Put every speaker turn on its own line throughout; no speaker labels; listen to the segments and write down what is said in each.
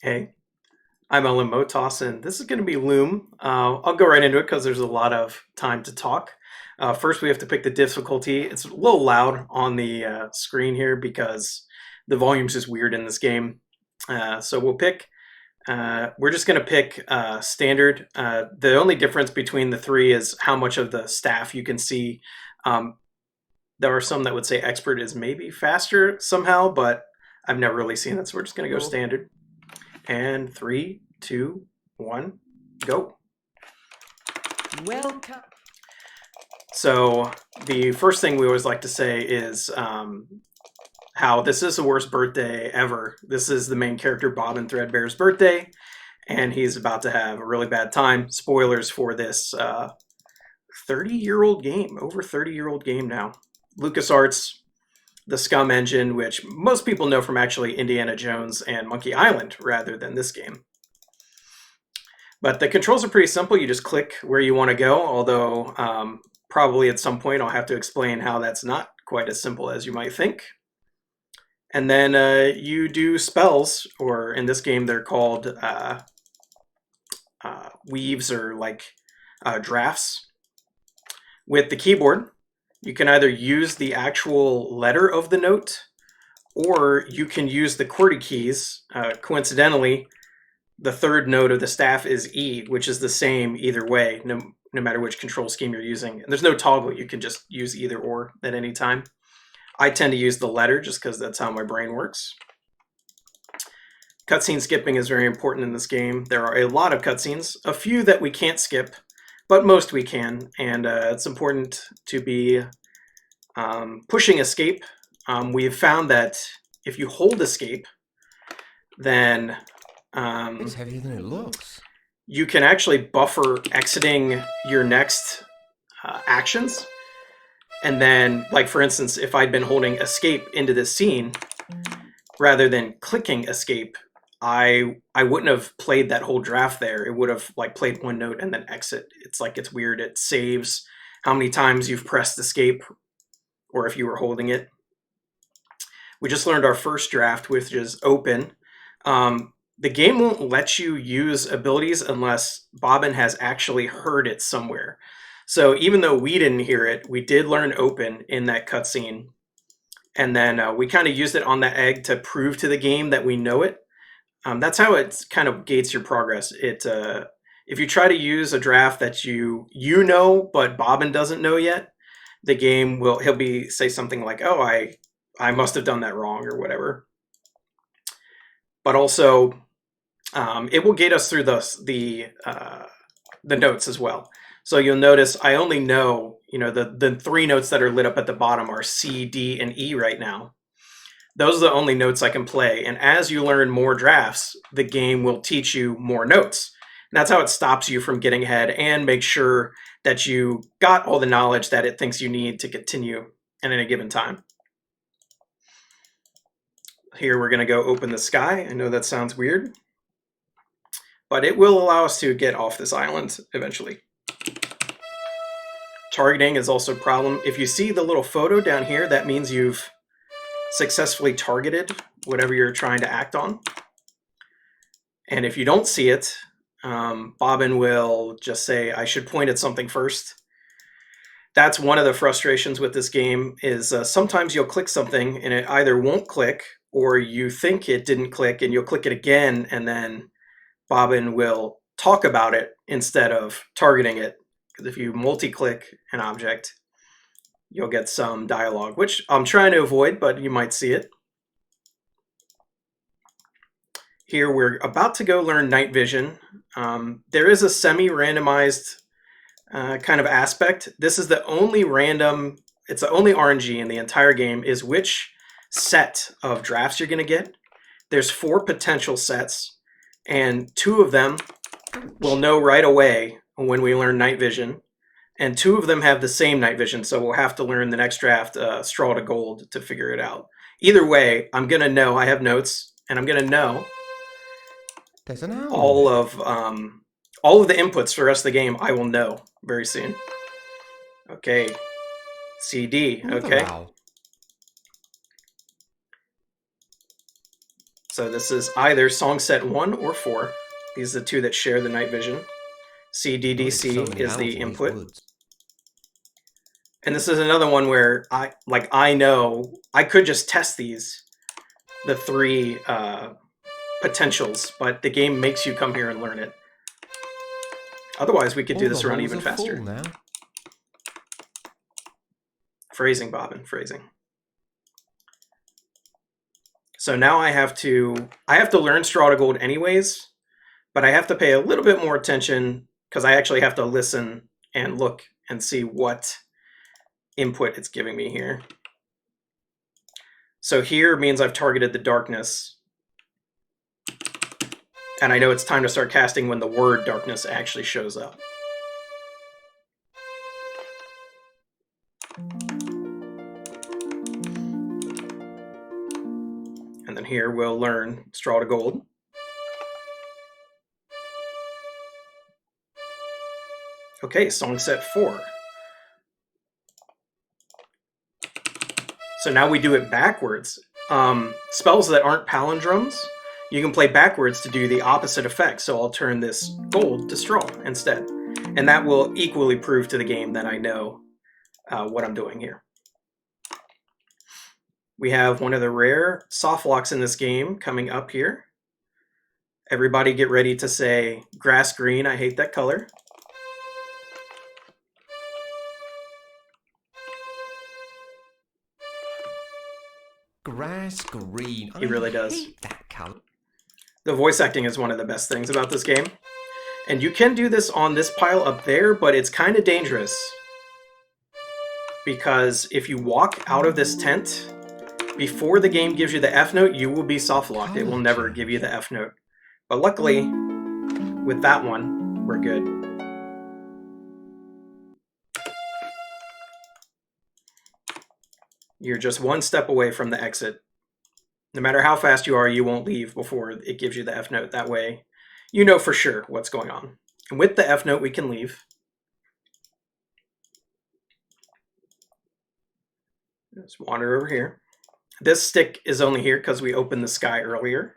Hey, I'm LMMotoss, and this is going to be Loom. I'll go right into it because there's a lot of time to talk. First, we have to pick the difficulty. It's a little loud on the screen here because the volume's just weird in this game. So we'll pick. We're just going to pick standard. The only difference between the three is how much of the staff you can see. Um, there are some that would say expert is maybe faster somehow, but I've never really seen it, so we're just going to go
Cool.
standard. And three, two, one, go.
Welcome.
So the first thing we always like to say is how this is the worst birthday ever. This is the main character, Bobbin Threadbare's birthday, and he's about to have a really bad time. Spoilers for this 30-year-old game, over 30-year-old game now. LucasArts, the Scum engine, which most people know from actually Indiana Jones and Monkey Island rather than this game. But the controls are pretty simple. You just click where you want to go, although probably at some point I'll have to explain how that's not quite as simple as you might think. And then you do spells, or in this game they're called weaves or like drafts. With the keyboard, you can either use the actual letter of the note, or you can use the QWERTY keys. Coincidentally, the third note of the staff is E, which is the same either way, no matter which control scheme you're using. And there's no toggle. You can just use either or at any time. I tend to use the letter just because that's how my brain works. Cutscene skipping is very important in this game. There are a lot of cutscenes, a few that we can't skip, but most we can. And it's important to be pushing escape. We've found that if you hold escape, then
It's heavier than it looks.
you can actually buffer exiting your next actions. And then, like for instance, if I'd been holding escape into this scene, rather than clicking escape, I wouldn't have played that whole draft there. It would have like played one note and then exit. It's like it's weird. It saves how many times you've pressed escape or if you were holding it. We just learned our first draft, which is open. The game won't let you use abilities unless Bobbin has actually heard it somewhere. So even though we didn't hear it, we did learn open in that cutscene. And then we kind of used it on the egg to prove to the game that we know it. That's how it kind of gates your progress. If you try to use a draft that you know but Bobbin doesn't know yet, the game he'll say something like, "Oh, I must have done that wrong" or whatever. But also, it will gate us through the notes as well. So you'll notice I only know, the three notes that are lit up at the bottom are C, D, and E right now. Those are the only notes I can play. And as you learn more drafts, the game will teach you more notes. And that's how it stops you from getting ahead and make sure that you got all the knowledge that it thinks you need to continue at any given time. Here we're going to go open the sky. I know that sounds weird, but it will allow us to get off this island eventually. Targeting is also a problem. If you see the little photo down here, that means you've successfully targeted whatever you're trying to act on. And if you don't see it, Bobbin will just say, I should point at something first. That's one of the frustrations with this game is sometimes you'll click something and it either won't click or you think it didn't click and you'll click it again and then Bobbin will talk about it instead of targeting it. Because if you multi-click an object, you'll get some dialogue, which I'm trying to avoid, but you might see it. Here we're about to go learn night vision. There is a semi-randomized kind of aspect. This is the only it's the only RNG in the entire game is which set of drafts you're going to get. There's 4 potential sets, and 2 of them we'll know right away when we learn night vision, and 2 of them have the same night vision, so we'll have to learn the next draft straw to gold to figure it out. Either way, I'm going to know, I have notes, and I'm going to know
There's an owl.
all of the inputs for the rest of the game. I will know very soon. Okay, CD.
Another
Okay,
owl.
So this is either song set 1 or 4. These are the two that share the night vision. SGDQ is the input. And this is another one where I know I could just test these, the 3 potentials, but the game makes you come here and learn it. Otherwise, we could do this run even faster. Phrasing, Bobbin, phrasing. So now I have to learn Straw to Gold anyways, but I have to pay a little bit more attention because I actually have to listen and look and see what input it's giving me here. So here means I've targeted the darkness. And I know it's time to start casting when the word darkness actually shows up. And then here we'll learn Straw to Gold. Okay, song set 4. So now we do it backwards. Spells that aren't palindromes, you can play backwards to do the opposite effect. So I'll turn this gold to straw instead. And that will equally prove to the game that I know what I'm doing here. We have one of the rare soft locks in this game coming up here. Everybody get ready to say, grass green, I hate that color.
Grass green.
He really does.
Hate that color.
The voice acting is one of the best things about this game. And you can do this on this pile up there, but it's kind of dangerous. Because if you walk out of this tent, before the game gives you the F note, you will be soft locked. It will never give you the F note. But luckily, with that one, we're good. You're just one step away from the exit. No matter how fast you are, you won't leave before it gives you the F note. That way, you know for sure what's going on. And with the F note, we can leave. Just wander over here. This stick is only here because we opened the sky earlier.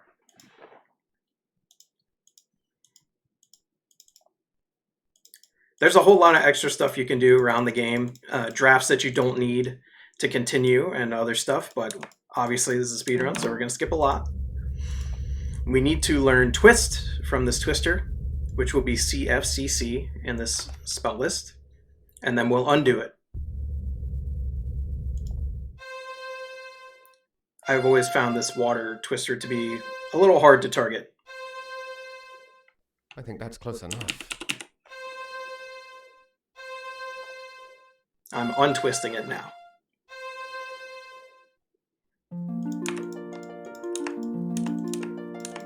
There's a whole lot of extra stuff you can do around the game. Drafts that you don't need to continue and other stuff, but obviously this is a speedrun, so we're going to skip a lot. We need to learn Twist from this Twister, which will be CFCC in this spell list, and then we'll undo it. I've always found this water Twister to be a little hard to target.
I think that's close enough.
I'm untwisting it now.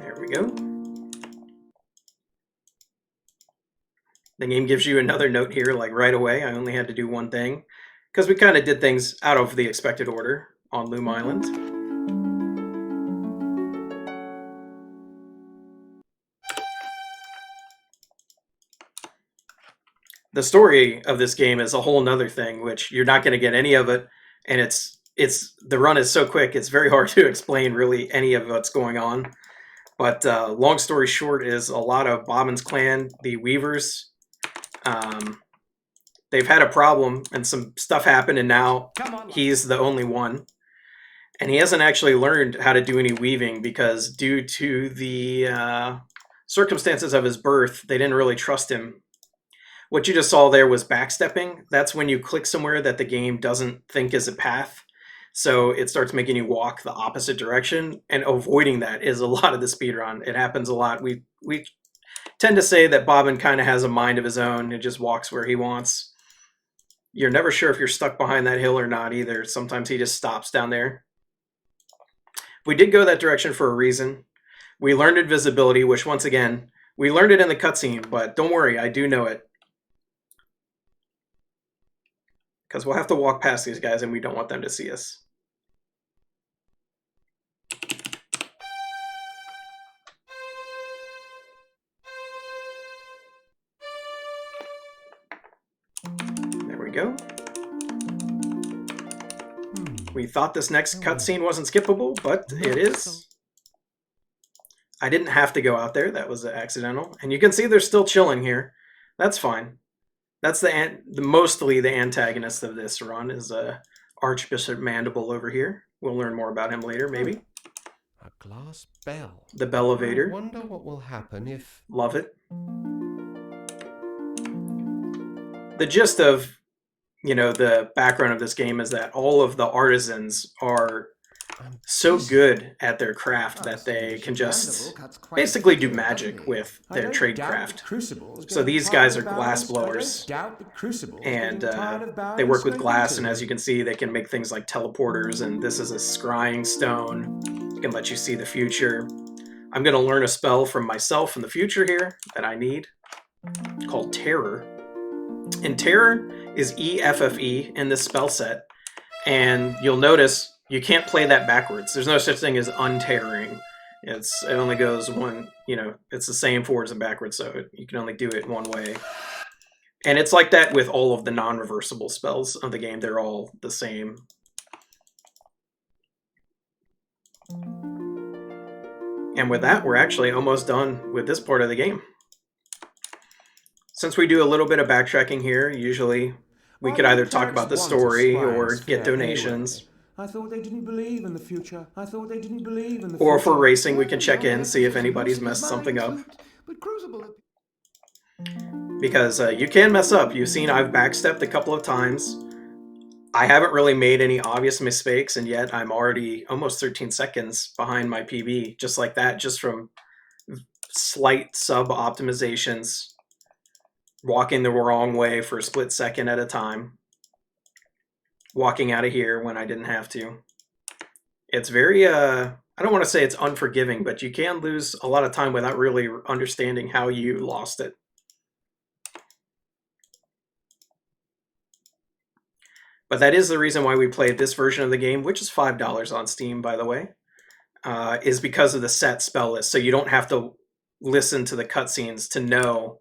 There we go. The game gives you another note here, like right away. I only had to do one thing, because we kind of did things out of the expected order on Loom Island. The story of this game is a whole nother thing, which you're not going to get any of it, and the run is so quick, it's very hard to explain really any of what's going on. But long story short is a lot of Bobbin's clan, the Weavers, they've had a problem and some stuff happened, and now he's the only one. And he hasn't actually learned how to do any weaving because due to the circumstances of his birth, they didn't really trust him. What you just saw there was backstepping. That's when you click somewhere that the game doesn't think is a path. So it starts making you walk the opposite direction, and avoiding that is a lot of the speedrun. It happens a lot. We tend to say that Bobbin kind of has a mind of his own and just walks where he wants. You're never sure if you're stuck behind that hill or not either. Sometimes he just stops down there. We did go that direction for a reason. We learned invisibility, which once again, we learned it in the cutscene, but don't worry, I do know it. Because we'll have to walk past these guys and we don't want them to see us. There we go. We thought this next cutscene wasn't skippable, but it is. I didn't have to go out there. That was accidental. And you can see they're still chilling here. That's fine. That's mostly the antagonist of this run is Archbishop Mandible over here. We'll learn more about him later, maybe.
A glass bell.
The Bellevator.
I wonder what will happen if...
Love it. The gist of, the background of this game is that all of the artisans are so good at their craft that they can just basically do magic with their trade craft. So these guys are glass blowers, and they work with glass, and as you can see, they can make things like teleporters, and this is a scrying stone. It can let you see the future. I'm going to learn a spell from myself in the future here that I need, called Terror. And Terror is EFFE in this spell set, and you'll notice you can't play that backwards. There's no such thing as unterroring. It only goes one, it's the same forwards and backwards, so you can only do it one way. And it's like that with all of the non-reversible spells of the game. They're all the same. And with that, we're actually almost done with this part of the game. Since we do a little bit of backtracking here, usually we could either talk about the story or get donations.
I thought they didn't believe in the future. I thought they didn't believe in the future.
Or for racing, we can check in, see if anybody's messed something up. Because you can mess up. You've seen I've backstepped a couple of times. I haven't really made any obvious mistakes, and yet I'm already almost 13 seconds behind my PB, just like that, just from slight sub-optimizations, walking the wrong way for a split second at a time. Walking out of here when I didn't have to. It's very, I don't want to say it's unforgiving, but you can lose a lot of time without really understanding how you lost it. But that is the reason why we played this version of the game, which is $5 on Steam, by the way, is because of the set spell list. So you don't have to listen to the cutscenes to know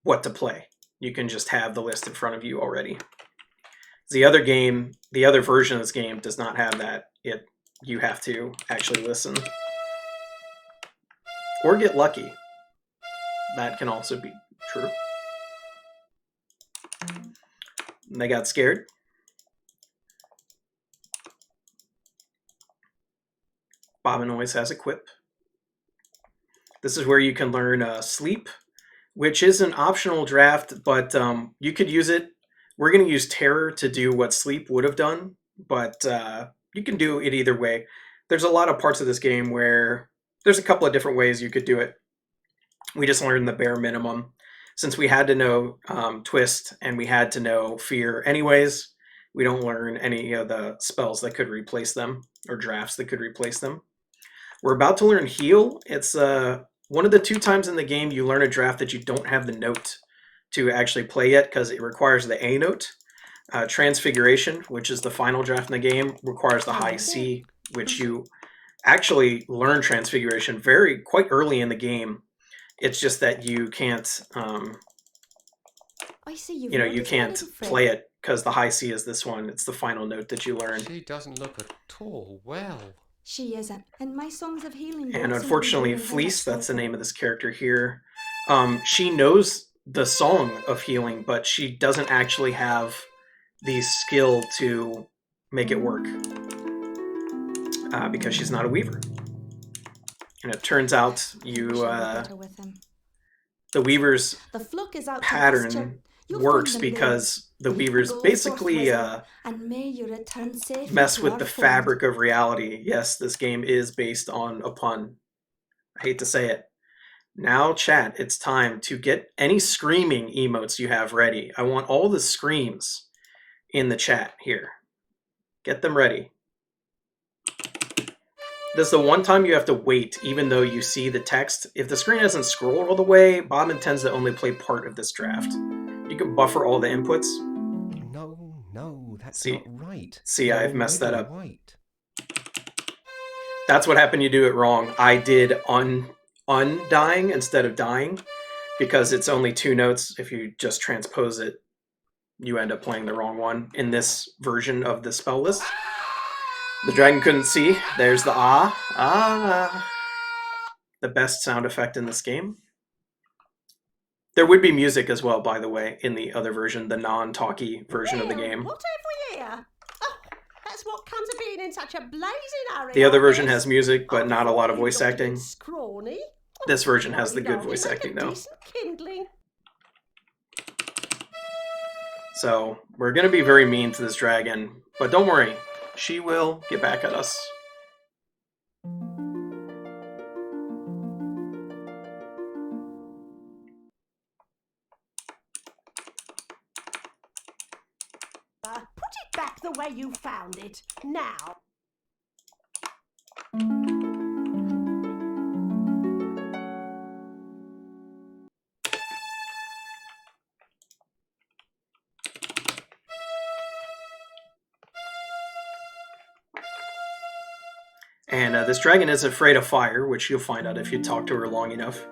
what to play. You can just have the list in front of you already. The other game, the other version of this game does not have that. You have to actually listen. Or get lucky. That can also be true. And they got scared. Bobbin always has a quip. This is where you can learn Sleep, which is an optional draft, but you could use it. We're going to use Terror to do what Sleep would have done, but you can do it either way. There's a lot of parts of this game where there's a couple of different ways you could do it. We just learned the bare minimum. Since we had to know Twist and we had to know Fear anyways, we don't learn any of the spells that could replace them or drafts that could replace them. We're about to learn Heal. It's one of the 2 times in the game you learn a draft that you don't have the note to actually play yet because it requires the A note. Transfiguration, which is the final draft in the game, requires the high C, which you actually learn Transfiguration quite early in the game. It's just that you can't, you can't play it because the high C is this one. It's the final note that you learn.
She doesn't look at all well.
She isn't, and my songs of healing.
And unfortunately, Fleece, that's the name of this character here. She knows the song of healing, but she doesn't actually have the skill to make it work because she's not a weaver. And it turns out the weaver's pattern works because the weavers basically mess with the fabric of reality. Yes, this game is based on a pun. I hate to say it. Now, chat, it's time to get any screaming emotes you have ready. I want all the screams in the chat here. Get them ready. This is the one time you have to wait, even though you see the text. If the screen doesn't scroll all the way, Bob intends to only play part of this draft. You can buffer all the inputs.
No, that's not right.
See, I've messed that up. That's what happened. You do it wrong. I did undying instead of dying because it's only 2 notes. If you just transpose it, you end up playing the wrong one in this version of the spell list. The dragon couldn't see. There's the ah. the best sound effect in this game. There would be music as well, by the way, in the other version, the non-talky version of the game.
What have we here? Oh, that's what comes of being in such a blazing hurry.
The other
I
version
guess.
has music, but
I
not a
thought
lot of
you
voice
looked a bit
acting.
Scrawny.
This version has
Well,
the
you
good
know,
voice
you make
acting,
a
though.
decent kindling.
So we're going to be very mean to this dragon, but don't worry, she will get back at us.
Put it back the way you found it. Now.
And this dragon is afraid of fire, which you'll find out if you talk to her long enough.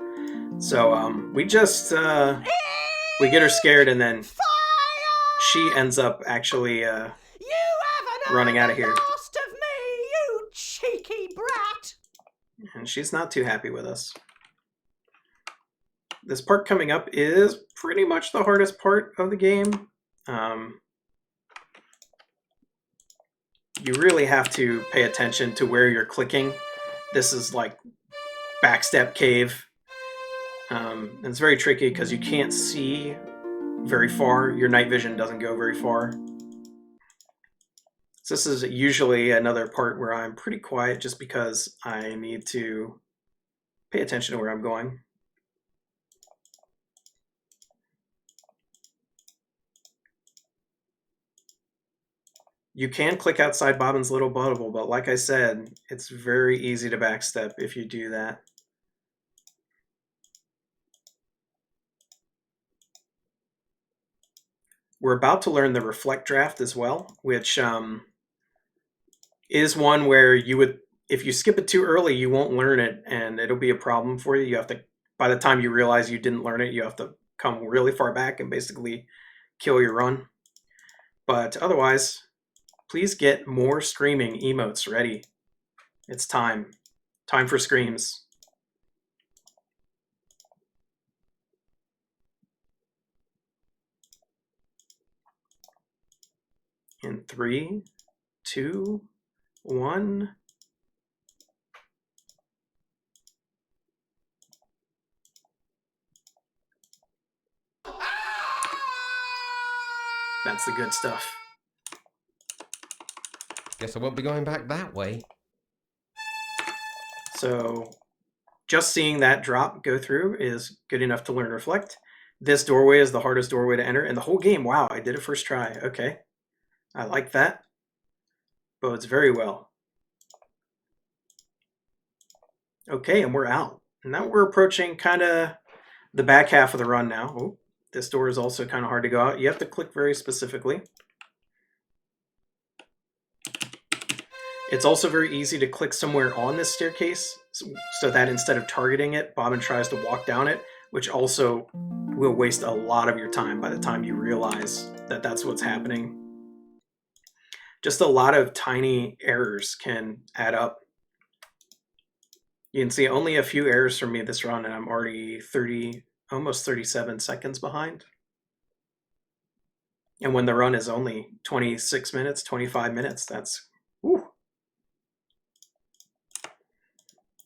So we just we get her scared, and then
Fire!
she ends up actually
You haven't
running
heard
out of
the
here.
last of me, you cheeky brat.
And she's not too happy with us. This part coming up is pretty much the hardest part of the game. You really have to pay attention to where you're clicking. This is like backstep cave. And it's very tricky because you can't see very far. Your night vision doesn't go very far. So this is usually another part where I'm pretty quiet just because I need to pay attention to where I'm going. You can click outside Bobbin's little bubble, but like I said, it's very easy to backstep if you do that. We're about to learn the reflect draft as well, which is one where you would, if you skip it too early, you won't learn it, and it'll be a problem for you. You have to, by the time you realize you didn't learn it, you have to come really far back and basically kill your run. But otherwise, please get more screaming emotes ready. It's time. Time for screams. In 3, 2, 1. That's the good stuff.
Guess I won't be going back that way.
So just seeing that drop go through is good enough to learn reflect. This doorway is the hardest doorway to enter in the whole game. Wow, I did it first try. Okay. I like that. Bodes very well. Okay, and we're out. Now we're approaching kind of the back half of the run now. Oh, this door is also kind of hard to go out. You have to click very specifically. It's also very easy to click somewhere on this staircase so that instead of targeting it, Bobbin tries to walk down it, which also will waste a lot of your time by the time you realize that that's what's happening. Just a lot of tiny errors can add up. You can see only a few errors from me this run, and I'm already almost 37 seconds behind. And when the run is only 26 minutes, 25 minutes, that's whew.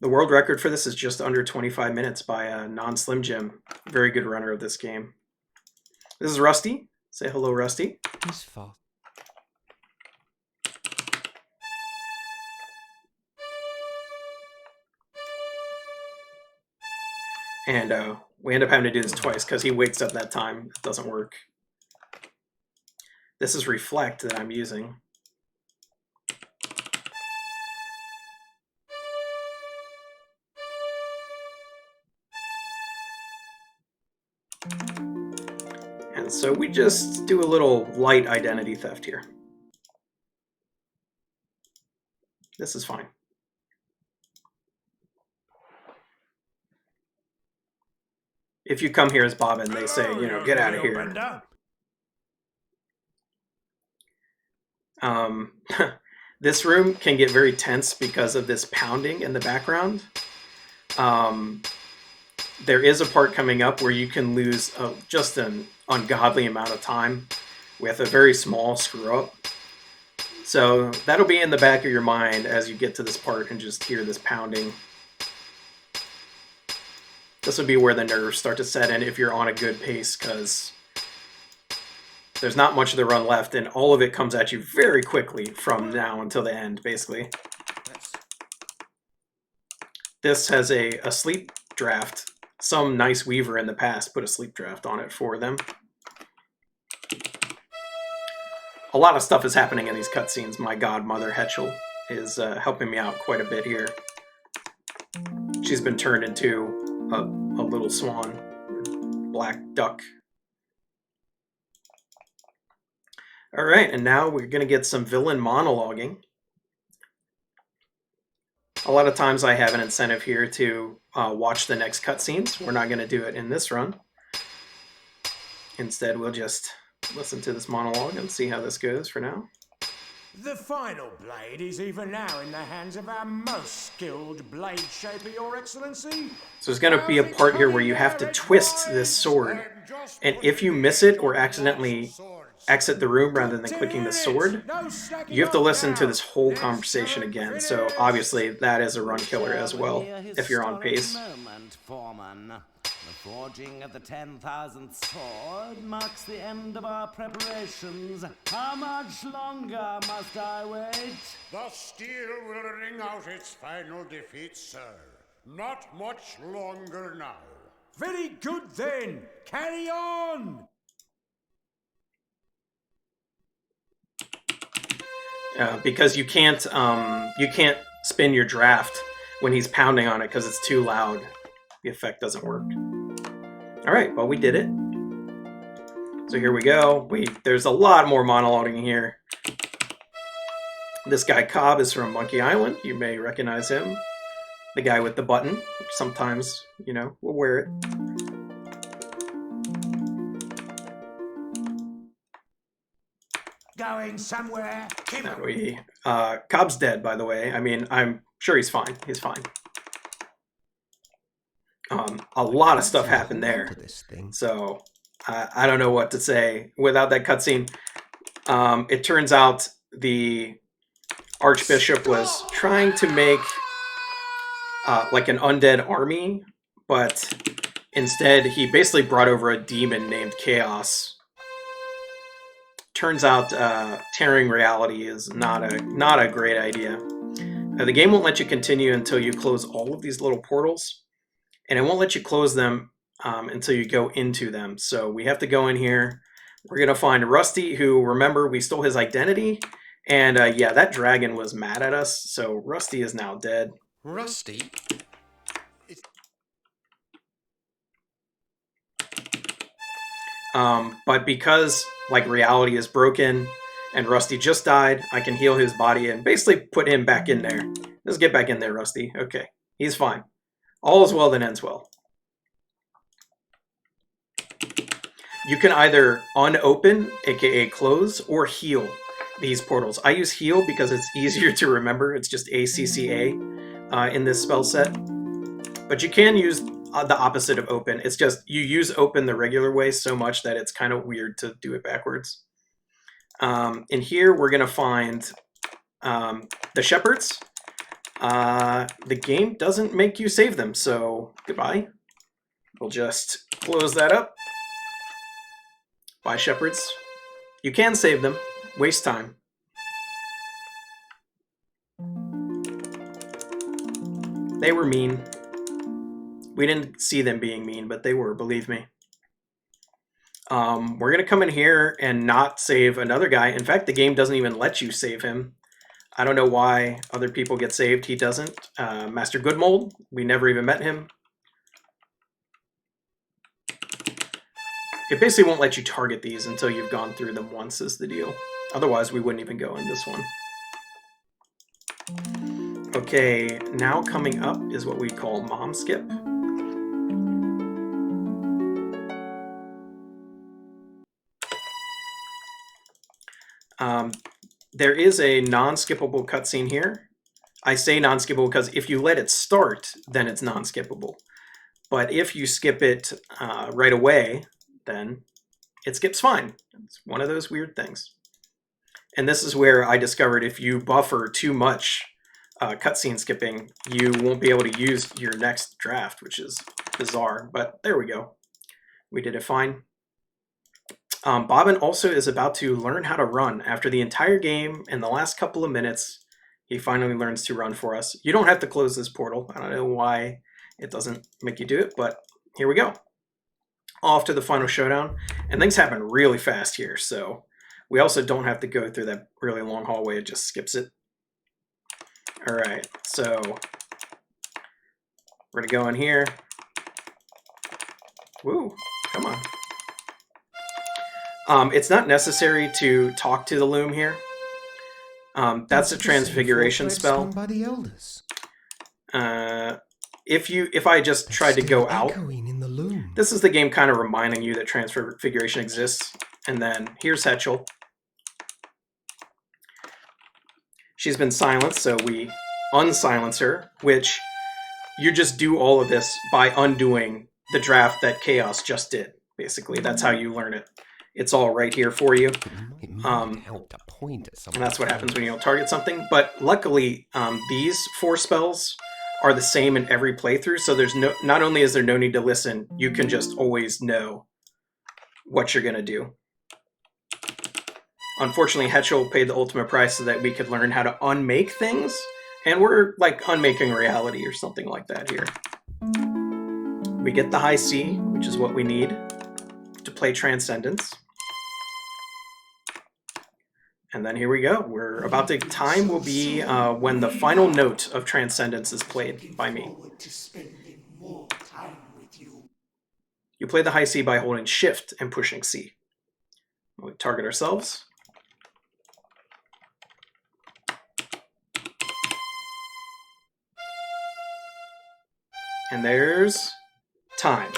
The world record for this is just under 25 minutes by a non-Slim Jim. Very good runner of this game. This is Rusty. Say hello, Rusty.
He's fast.
And we end up having to do this twice because he wakes up that time. It doesn't work. This is Reflect that I'm using. And so we just do a little light identity theft here. This is fine. If you come here as Bobbin, they say, you know, get out of here. This room can get very tense because of this pounding in the background. there is a part coming up where you can lose just an ungodly amount of time with a very small screw up. So that'll be in the back of your mind as you get to this part and just hear this pounding. This would be where the nerves start to set in if you're on a good pace, because there's not much of the run left, and all of it comes at you very quickly from now until the end, basically. This has a sleep draft. Some nice weaver in the past put a sleep draft on it for them. A lot of stuff is happening in these cutscenes. My godmother, Hetchel, is helping me out quite a bit here. She's been turned into a little swan, black duck. All right, and now we're going to get some villain monologuing. A lot of times I have an incentive here to watch the next cutscenes. We're not going to do it in this run. Instead, we'll just listen to this monologue and see how this goes for now.
The final blade is even now in the hands of our most skilled blade shaper, Your Excellency.
So there's going to be a part here where you have to twist this sword. And if you miss it or accidentally exit the room rather than clicking the sword, you have to listen to this whole conversation again. So obviously that is a run killer as well, if you're on pace.
The forging of the 10,000th sword marks the end of our preparations. How much longer must I wait?
The steel will ring out its final defeat, sir. Not much longer now.
Very good then. Carry on.
Because you can't spin your draft when he's pounding on it because it's too loud. The effect doesn't work. All right, well, we did it. So here we go. There's a lot more monologuing here. This guy Cobb is from Monkey Island. You may recognize him. The guy with the button, which sometimes, you know, we'll wear it.
Going somewhere.
Cobb's dead, by the way. I mean, I'm sure he's fine. He's fine. A lot of stuff happened there. So I don't know what to say without that cutscene. It turns out the Archbishop was trying to make like an undead army, but instead he basically brought over a demon named Chaos. Turns out tearing reality is not a great idea. The game won't let you continue until you close all of these little portals. And it won't let you close them until you go into them. So we have to go in here. We're going to find Rusty, who, remember, we stole his identity. And yeah, that dragon was mad at us. So Rusty is now dead.
Rusty?
But because, like, reality is broken and Rusty just died, I can heal his body and basically put him back in there. Let's get back in there, Rusty. Okay, he's fine. All is well that ends well. You can either unopen, aka close, or heal these portals. I use heal because it's easier to remember. It's just ACCA in this spell set. But you can use the opposite of open. It's just you use open the regular way so much that it's kind of weird to do it backwards. In here, we're going to find the shepherds. The game doesn't make you save them, so goodbye. We'll just close that up. Bye, shepherds. You can save them. Waste time. They were mean. We didn't see them being mean, but they were, believe me. We're going to come in here and not save another guy. In fact, the game doesn't even let you save him. I don't know why other people get saved. He doesn't. Master Goodmold, we never even met him. It basically won't let you target these until you've gone through them once is the deal. Otherwise, we wouldn't even go in this one. Okay, now coming up is what we call Mom Skip. There is a non-skippable cutscene here. I say non-skippable because if you let it start, then it's non-skippable. But if you skip it right away, then it skips fine. It's one of those weird things. And this is where I discovered if you buffer too much cutscene skipping, you won't be able to use your next draft, which is bizarre. But there we go. We did it fine. Bobbin also is about to learn how to run. After the entire game and the last couple of minutes, he finally learns to run for us. You don't have to close this portal. I don't know why it doesn't make you do it, but here we go. Off to the final showdown. And things happen really fast here, so we also don't have to go through that really long hallway. It just skips it. All right, so we're going to go in here. Woo, come on. It's not necessary to talk to the loom here. That's a transfiguration spell.
By the elders.
If I just tried to go out,
Echoing in the loom.
this is the game kind of reminding you that transfiguration exists. And then here's Hetchel. She's been silenced, so we unsilence her, which you just do all of this by undoing the draft that Chaos just did. Basically, that's how you learn it. It's all right here for you.
It might help to point at something.
And that's what happens when you don't target something. But luckily, these 4 spells are the same in every playthrough, so there's not only is there no need to listen, you can just always know what you're going to do. Unfortunately, Hetchel paid the ultimate price so that we could learn how to unmake things, and we're like unmaking reality or something like that here. We get the high C, which is what we need to play Transcendence. And then here we go. We're about to, time will be when the final note of Transcendence is played by me. You play the high C by holding Shift and pushing C. We target ourselves. And there's time.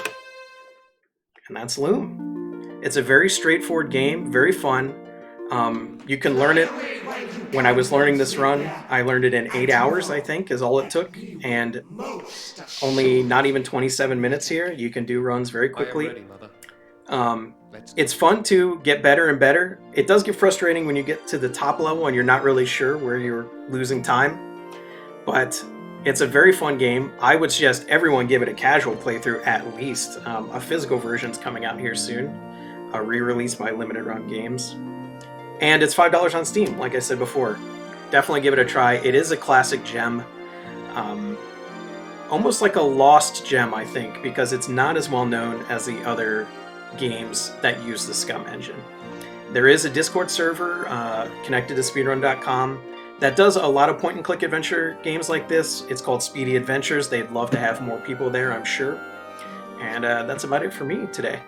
And that's Loom. It's a very straightforward game, very fun. You can learn it. When I was learning this run, I learned it in 8 hours, I think, is all it took. And only not even 27 minutes here. You can do runs very quickly. It's fun to get better and better. It does get frustrating when you get to the top level and you're not really sure where you're losing time. But it's a very fun game. I would suggest everyone give it a casual playthrough at least. A physical version's coming out here soon. A re-release by Limited Run Games. And it's $5 on Steam, like I said before. Definitely give it a try. It is a classic gem. Almost like a lost gem, I think, because it's not as well known as the other games that use the Scum engine. There is a Discord server connected to speedrun.com that does a lot of point-and-click adventure games like this. It's called Speedy Adventures. They'd love to have more people there, I'm sure. And that's about it for me today.